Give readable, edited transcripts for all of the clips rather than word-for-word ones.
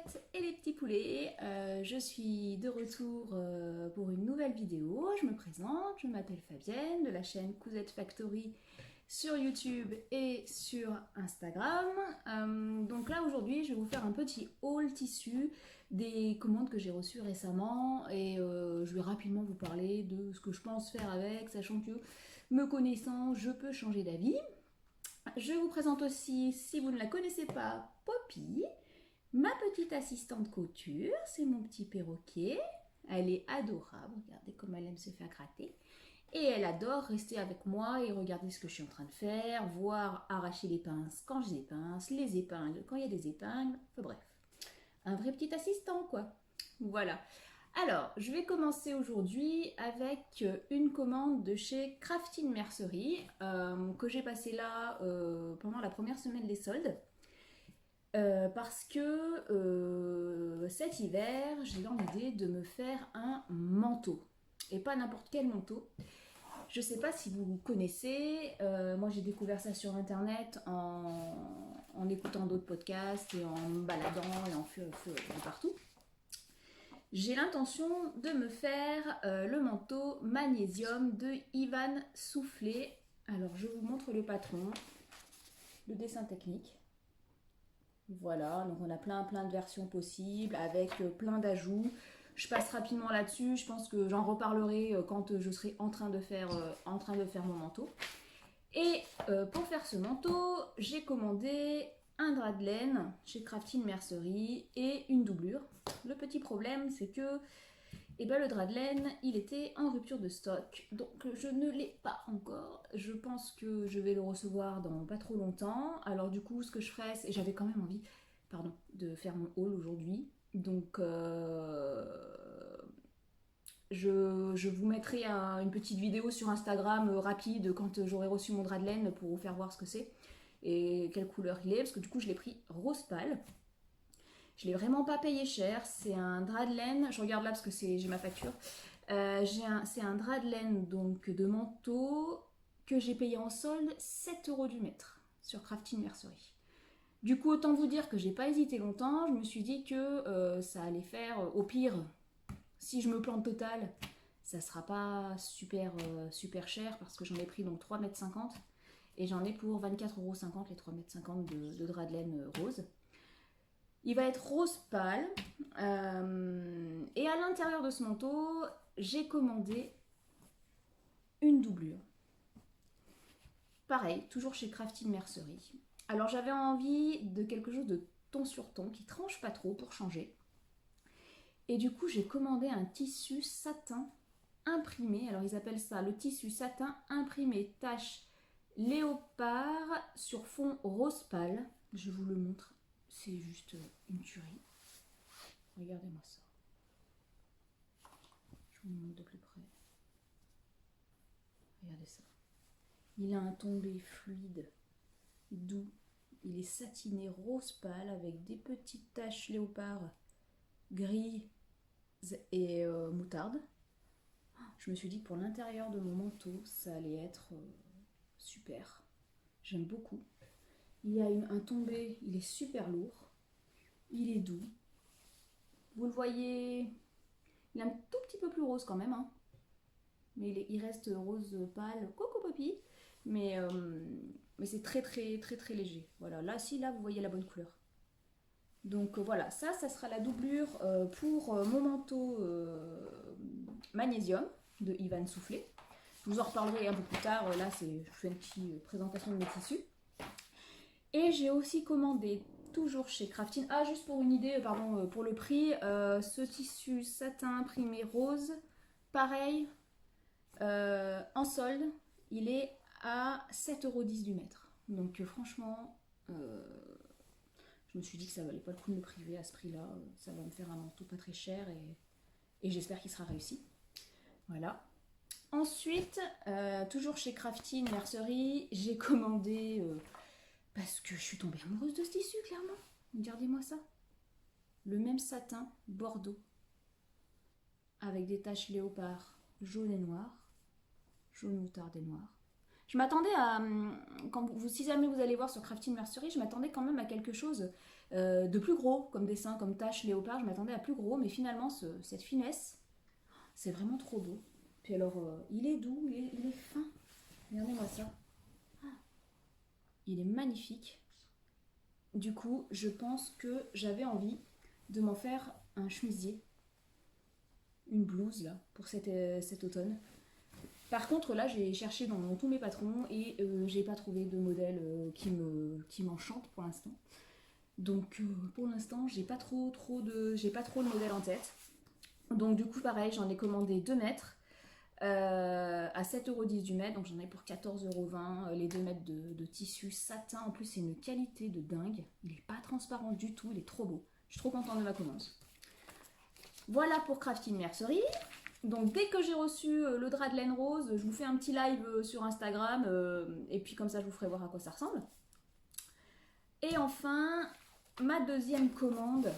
poucettes et les petits poulets, je suis de retour pour une nouvelle vidéo. Je me présente, je m'appelle Fabienne de la chaîne Cousette Factory sur YouTube et sur Instagram. Donc là aujourd'hui je vais vous faire un petit haul tissu des commandes que j'ai reçues récemment et je vais rapidement vous parler de ce que je pense faire avec, sachant que me connaissant je peux changer d'avis. Je vous présente aussi, si vous ne la connaissez pas, Poppy, ma petite assistante couture. C'est mon petit perroquet. Elle est adorable, regardez comme elle aime se faire gratter. Et elle adore rester avec moi et regarder ce que je suis en train de faire, voir arracher les pinces quand j'ai des pinces, les épingles quand il y a des épingles, enfin bref. Un vrai petit assistant quoi. Voilà. Alors, je vais commencer aujourd'hui avec une commande de chez Crafting Mercery que j'ai passée là pendant la première semaine des soldes. Parce que cet hiver, j'ai dans l'idée de me faire un manteau. Et pas n'importe quel manteau. Je sais pas si vous connaissez, moi j'ai découvert ça sur internet en écoutant d'autres podcasts et en me baladant et en feu de partout. J'ai l'intention de me faire le manteau magnésium de Ivan Soufflé. Alors je vous montre le patron, le dessin technique. Voilà, donc on a plein de versions possibles avec plein d'ajouts. Je passe rapidement là-dessus, je pense que j'en reparlerai quand je serai en train de faire mon manteau. Et pour faire ce manteau, j'ai commandé un drap de laine chez Crafting Mercery et une doublure. Le petit problème, c'est que le drap de laine, il était en rupture de stock, donc je ne l'ai pas encore. Je pense que je vais le recevoir dans pas trop longtemps. Alors du coup, ce que je ferai, c'est... J'avais quand même envie, de faire mon haul aujourd'hui. Donc je vous mettrai une petite vidéo sur Instagram rapide quand j'aurai reçu mon drap de laine pour vous faire voir ce que c'est et quelle couleur il est, parce que du coup je l'ai pris rose pâle. Je l'ai vraiment pas payé cher, c'est un drap de laine, je regarde là parce que j'ai ma facture. C'est un drap de laine donc de manteau que j'ai payé en solde 7 € du mètre sur Crafting Mercery. Du coup, autant vous dire que j'ai pas hésité longtemps, je me suis dit que ça allait faire au pire. Si je me plante total, ça sera pas super cher parce que j'en ai pris donc 3,50 m et j'en ai pour 24,50 € les 3,50 m de drap de laine rose. Il va être rose pâle et à l'intérieur de ce manteau, j'ai commandé une doublure. Pareil, toujours chez Crafting Mercery. Alors j'avais envie de quelque chose de ton sur ton qui tranche pas trop pour changer. Et du coup, j'ai commandé un tissu satin imprimé. Alors, ils appellent ça le tissu satin imprimé tache léopard sur fond rose pâle. Je vous le montre. C'est juste une tuerie. Regardez-moi ça. Je vous le montre de plus près. Regardez ça. Il a un tombé fluide, doux. Il est satiné rose pâle avec des petites taches léopard gris et moutarde. Je me suis dit que pour l'intérieur de mon manteau, ça allait être super. J'aime beaucoup. Il y a un tombé, il est super lourd. Il est doux. Vous le voyez, il est un tout petit peu plus rose quand même. Hein. Mais il reste rose pâle. Coucou Poppy. Mais c'est très léger. Voilà, là vous voyez la bonne couleur. Donc voilà, ça sera la doublure pour mon manteau magnésium de Ivan Soufflé. Je vous en reparlerai un peu plus tard. Là, je fais une petite présentation de mes tissus. Et j'ai aussi commandé, toujours chez Crafting, juste pour une idée, pour le prix, ce tissu satin imprimé rose, pareil, en solde, il est à 7,10 € du mètre. Donc franchement, je me suis dit que ça valait pas le coup de me priver à ce prix-là. Ça va me faire un manteau pas très cher et j'espère qu'il sera réussi. Voilà. Ensuite, toujours chez Crafting Mercery, j'ai commandé, parce que je suis tombée amoureuse de ce tissu, clairement. Regardez-moi ça. Le même satin bordeaux, avec des taches léopard jaune et noir, jaune moutarde et noir. Je m'attendais à, si jamais vous allez voir sur Crafting Mercery, je m'attendais quand même à quelque chose de plus gros comme dessin, comme tache léopard. Je m'attendais à plus gros, mais finalement cette finesse, c'est vraiment trop beau. Puis alors, il est doux, il est fin. Regardez-moi ça. Il est magnifique. Du coup, je pense que j'avais envie de m'en faire un chemisier, une blouse là, pour cet automne. Par contre, là, j'ai cherché dans tous mes patrons et j'ai pas trouvé de modèle qui m'enchante pour l'instant. Donc, pour l'instant, j'ai pas trop de modèle en tête. Donc, du coup, pareil, j'en ai commandé 2 mètres à 7,10€ du mètre. Donc, j'en ai pour 14,20€ les 2 mètres de tissu satin. En plus, c'est une qualité de dingue. Il est pas transparent du tout, il est trop beau. Je suis trop contente de ma commande. Voilà pour Crafting Mercery. Donc dès que j'ai reçu le drap de laine rose, je vous fais un petit live sur Instagram et puis comme ça je vous ferai voir à quoi ça ressemble. Et enfin, ma deuxième commande,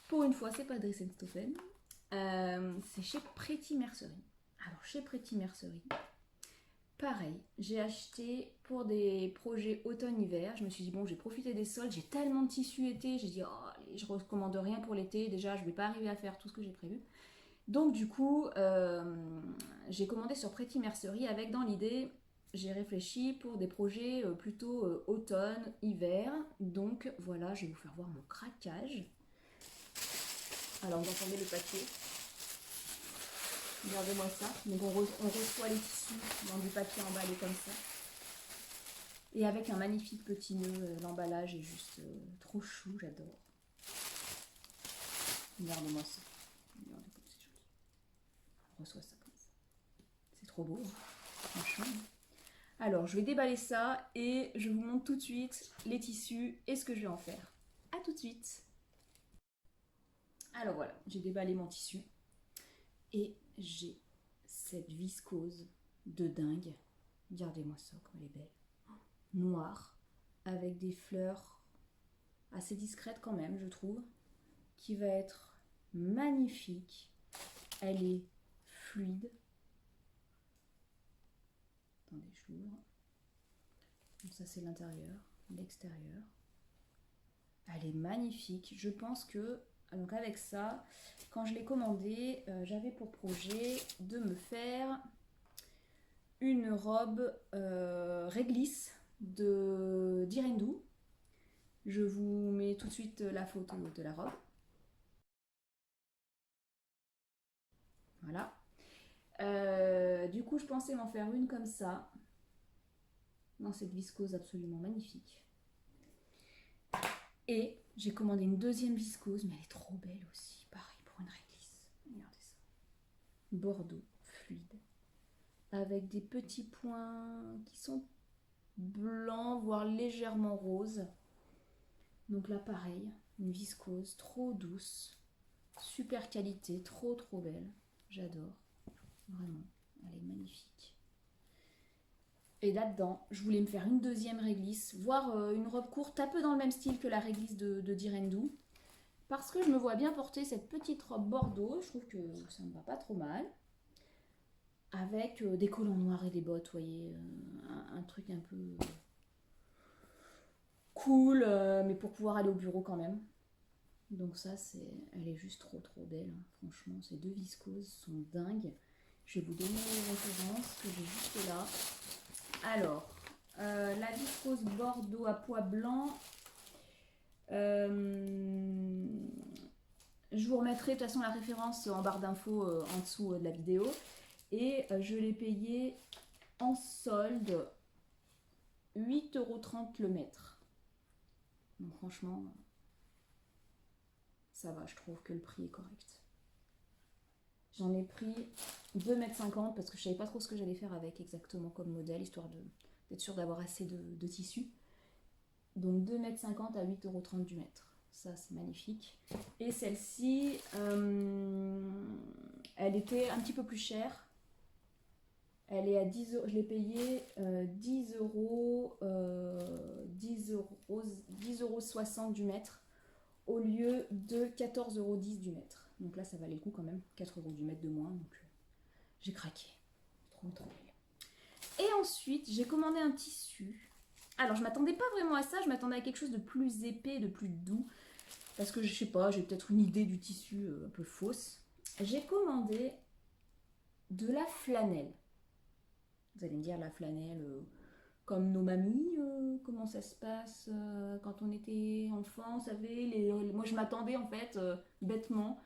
pour une fois c'est pas Dries & Stophen, c'est chez Pretty Mercery. Alors chez Pretty Mercery, pareil, j'ai acheté pour des projets automne-hiver. Je me suis dit bon, j'ai profité des soldes, j'ai tellement de tissus été, j'ai dit oh, allez, je recommande rien pour l'été, déjà je vais pas arriver à faire tout ce que j'ai prévu. Donc du coup, j'ai commandé sur Pretty Mercery avec dans l'idée, j'ai réfléchi pour des projets plutôt automne, hiver. Donc voilà, je vais vous faire voir mon craquage. Alors vous entendez le papier. Regardez-moi ça. Donc on reçoit les tissus dans du papier emballé comme ça. Et avec un magnifique petit nœud, l'emballage est juste trop chou, j'adore. Regardez-moi ça. Regardez comme c'est joli. On reçoit ça comme ça. C'est trop beau, franchement. Alors, je vais déballer ça et je vous montre tout de suite les tissus et ce que je vais en faire. A tout de suite. Alors voilà, j'ai déballé mon tissu et j'ai cette viscose de dingue. Regardez-moi ça, comme elle est belle. Noire, avec des fleurs assez discrètes quand même, je trouve, qui va être magnifique. Elle est fluide. Attendez, je l'ouvre. Donc ça c'est l'intérieur, l'extérieur. Elle est magnifique. Je pense que, donc avec ça, quand je l'ai commandé, j'avais pour projet de me faire une robe réglisse de d'Irendou. Je vous mets tout de suite la photo de la robe. Voilà. Du coup, je pensais m'en faire une comme ça, dans cette viscose absolument magnifique. Et j'ai commandé une deuxième viscose, mais elle est trop belle aussi. Pareil pour une réglisse. Regardez ça. Bordeaux, fluide. Avec des petits points qui sont blancs, voire légèrement roses. Donc là, pareil, une viscose trop douce. Super qualité, trop belle. J'adore. Vraiment, elle est magnifique. Et là-dedans, je voulais me faire une deuxième réglisse, voire une robe courte, un peu dans le même style que la réglisse de Direndou. Parce que je me vois bien porter cette petite robe bordeaux, je trouve que ça me va pas trop mal. Avec des collants noirs et des bottes, vous voyez, un truc un peu cool, mais pour pouvoir aller au bureau quand même. Donc ça, elle est juste trop belle, hein. Franchement, ces deux viscoses sont dingues. Je vais vous donner les références que j'ai juste là. Alors, la viscose bordeaux à pois blanc, je vous remettrai de toute façon la référence en barre d'infos en dessous de la vidéo. Et je l'ai payé en solde 8,30€ le mètre. Donc franchement, ça va, je trouve que le prix est correct. J'en ai pris 2,50 m parce que je savais pas trop ce que j'allais faire avec exactement comme modèle, histoire d'être sûre d'avoir assez de tissu. Donc 2,50 m à 8,30€ du mètre. Ça, c'est magnifique. Et celle-ci, elle était un petit peu plus chère. Elle est à 10€, je l'ai payé 10,60€ du mètre au lieu de 14,10€ du mètre. Donc là, ça valait le coup quand même, 4€ du mètre de moins. Donc j'ai craqué. Trop belle. Et ensuite, j'ai commandé un tissu. Alors, je m'attendais pas vraiment à ça, je m'attendais à quelque chose de plus épais, de plus doux. Parce que je sais pas, j'ai peut-être une idée du tissu un peu fausse. J'ai commandé de la flanelle. Vous allez me dire la flanelle comme nos mamies, comment ça se passe quand on était enfant, vous savez, moi je m'attendais en fait bêtement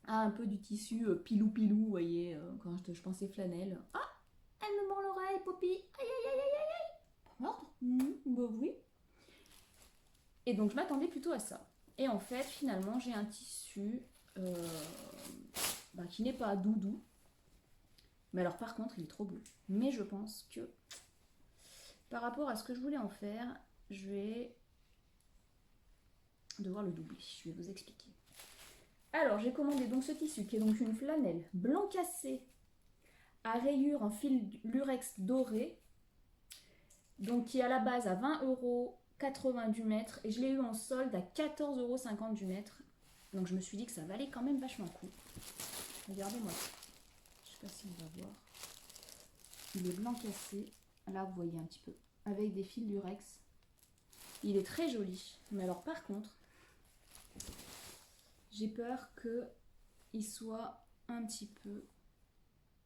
à un peu du tissu pilou-pilou, vous voyez, quand je pensais flanelle. Ah, elle me mord l'oreille, Poppy. Aïe, aïe, aïe, aïe, aïe, aïe. Pas mordre. Bah oui. Et donc je m'attendais plutôt à ça. Et en fait, finalement, j'ai un tissu qui n'est pas doudou. Mais alors par contre, il est trop beau. Mais je pense que par rapport à ce que je voulais en faire, je vais devoir le doubler. Je vais vous expliquer. Alors, j'ai commandé donc ce tissu qui est donc une flanelle blanc cassé à rayures en fil lurex doré. Donc qui est à la base à 20,80 € du mètre. Et je l'ai eu en solde à 14,50 € du mètre. Donc je me suis dit que ça valait quand même vachement le coup. Regardez-moi ça. Je sais pas si on va voir. Il est blanc cassé. Là, vous voyez un petit peu. Avec des fils lurex. Il est très joli. Mais alors par contre, j'ai peur qu'il soit un petit peu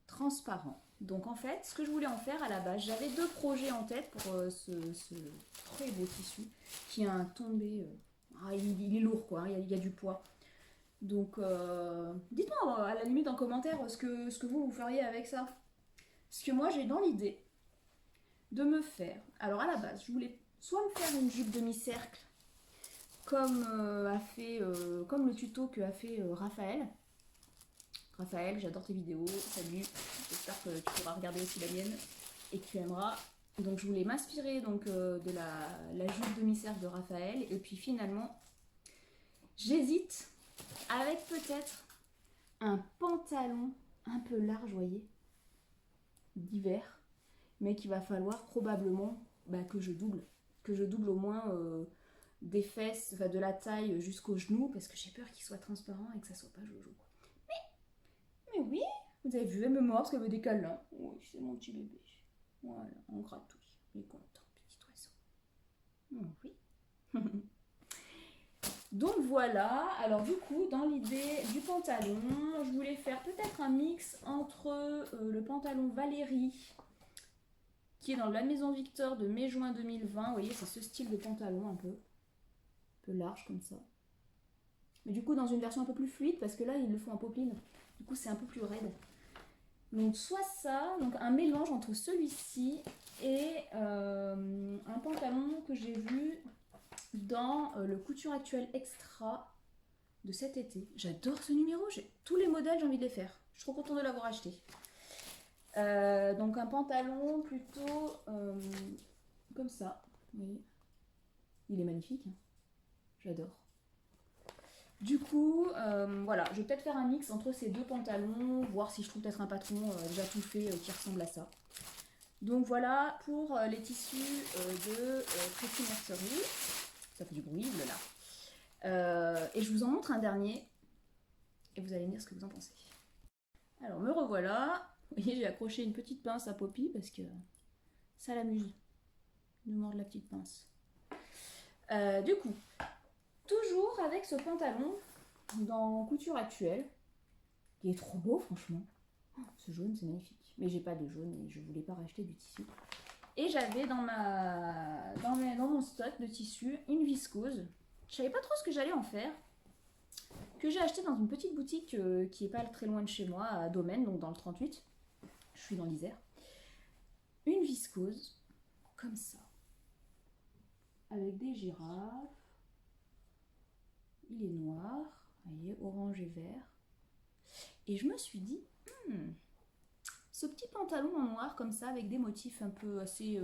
transparent. Donc en fait, ce que je voulais en faire à la base, j'avais deux projets en tête pour ce très beau tissu qui a un tombé. Il est lourd quoi, il y a du poids. Donc dites-moi à la limite en commentaire ce que vous feriez avec ça. Parce que moi j'ai dans l'idée de me faire. Alors à la base, je voulais soit me faire une jupe demi-cercle comme comme le tuto que a fait Raphaël. Raphaël, j'adore tes vidéos, salut, j'espère que tu pourras regarder aussi la mienne et que tu aimeras. Donc je voulais m'inspirer donc de la jupe demi-cercle de Raphaël et puis finalement j'hésite avec peut-être un pantalon un peu large, vous voyez, d'hiver, mais qu'il va falloir probablement que je double au moins des fesses, de la taille jusqu'au genou parce que j'ai peur qu'il soit transparent et que ça soit pas jojo. Mais oui, vous avez vu, elle me mord parce qu'elle veut des câlins. Oui, c'est mon petit bébé. Voilà, on gratouille. Il est content, petit oiseau. Oui. Donc voilà, alors du coup, dans l'idée du pantalon, je voulais faire peut-être un mix entre le pantalon Valérie, qui est dans la Maison Victor de mai-juin 2020. Vous voyez, c'est ce style de pantalon un peu large comme ça. Mais du coup, dans une version un peu plus fluide, parce que là, ils le font en popeline. Du coup, c'est un peu plus raide. Donc, soit ça, donc un mélange entre celui-ci et un pantalon que j'ai vu dans le Couture Actuelle Extra de cet été. J'adore ce numéro, tous les modèles, j'ai envie de les faire. Je suis trop contente de l'avoir acheté. Donc, un pantalon plutôt comme ça. Vous voyez, il est magnifique. Hein. J'adore. Du coup, voilà, je vais peut-être faire un mix entre ces deux pantalons, voir si je trouve peut-être un patron déjà tout fait qui ressemble à ça. Donc voilà pour les tissus de Pretty Nursery. Ça fait du bruit, là. Et je vous en montre un dernier, et vous allez me dire ce que vous en pensez. Alors, me revoilà. Vous voyez, j'ai accroché une petite pince à Poppy, parce que ça l'amuse de mordre la petite pince. Du coup... Toujours avec ce pantalon dans Couture Actuelle, qui est trop beau franchement. Oh, ce jaune c'est magnifique. Mais j'ai pas de jaune et je voulais pas racheter du tissu. Et j'avais dans mon stock de tissu une viscose. Je savais pas trop ce que j'allais en faire. Que j'ai acheté dans une petite boutique qui est pas très loin de chez moi, à Domaine, donc dans le 38. Je suis dans l'Isère. Une viscose, comme ça. Avec des girafes. Il est noir, vous voyez, orange et vert. Et je me suis dit, ce petit pantalon en noir comme ça, avec des motifs un peu assez...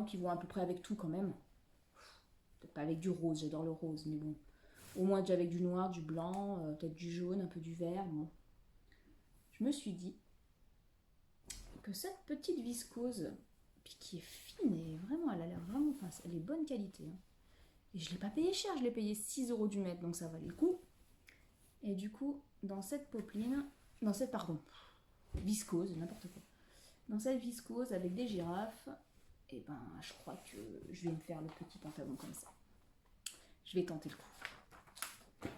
qui vont à peu près avec tout quand même. Peut-être pas avec du rose, j'adore le rose, mais bon. Au moins déjà avec du noir, du blanc, peut-être du jaune, un peu du vert. Bon. Je me suis dit que cette petite viscose, puis qui est fine et vraiment, elle a l'air vraiment... Enfin, elle est bonne qualité, hein. Et je ne l'ai pas payé cher, je l'ai payé 6 € du mètre, donc ça valait le coup. Et du coup, dans cette popeline, viscose, n'importe quoi. dans cette viscose avec des girafes, et ben je crois que je vais me faire le petit pantalon comme ça. Je vais tenter le coup.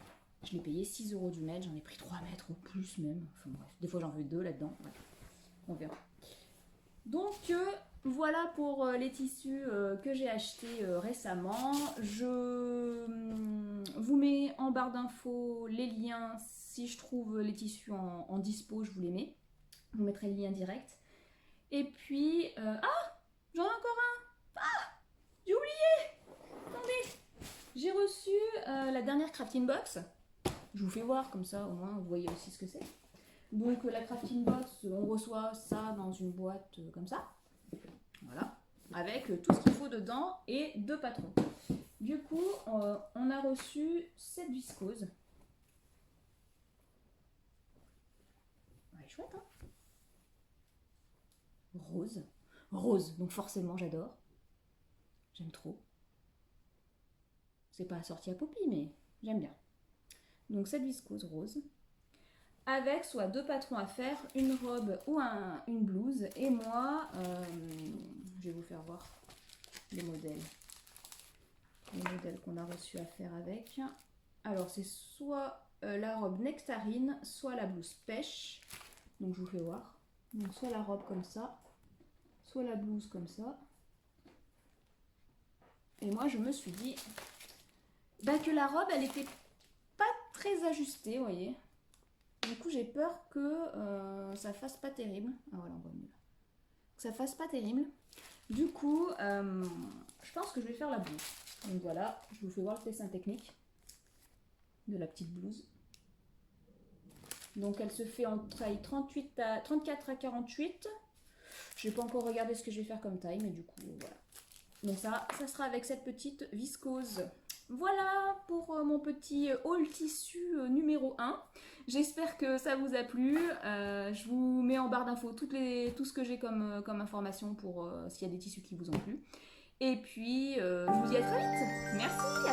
Je l'ai payé 6 € du mètre, j'en ai pris 3 mètres ou plus même. Enfin bref, des fois j'en veux 2 là-dedans. Ouais. On verra. Donc voilà pour les tissus que j'ai achetés récemment. Je vous mets en barre d'infos les liens. Si je trouve les tissus en dispo, je vous les mets. Je vous mettrai le lien direct. Et puis... ah, j'en ai encore un. Ah, j'ai oublié. Attendez. J'ai reçu la dernière crafting box. Je vous fais voir comme ça, au moins vous voyez aussi ce que c'est. Donc la crafting box, on reçoit ça dans une boîte comme ça. Voilà. Avec tout ce qu'il faut dedans et 2 patrons. Du coup, on a reçu cette viscose. Elle est chouette, hein? Rose. Rose, donc forcément j'adore. J'aime trop. C'est pas assorti à Poppy, mais j'aime bien. Donc cette viscose rose. Avec soit 2 patrons à faire, une robe ou une blouse. Et moi, je vais vous faire voir les modèles. Les modèles qu'on a reçus à faire avec. Alors c'est soit la robe nectarine, soit la blouse pêche. Donc je vous fais voir. Donc soit la robe comme ça, soit la blouse comme ça. Et moi je me suis dit bah, que la robe elle était pas très ajustée, vous voyez. Du coup j'ai peur que ça fasse pas terrible. Ah voilà, on voit mieux. Que ça fasse pas terrible. Du coup je pense que je vais faire la blouse. Donc voilà, je vous fais voir le dessin technique de la petite blouse. Donc elle se fait en taille 34 à 48. Je n'ai pas encore regardé ce que je vais faire comme taille, mais du coup voilà. Donc ça sera avec cette petite viscose. Voilà pour mon petit haul tissu numéro 1. J'espère que ça vous a plu. Je vous mets en barre d'infos tout ce que j'ai comme information pour s'il y a des tissus qui vous ont plu. Et puis je vous dis à très vite. Merci.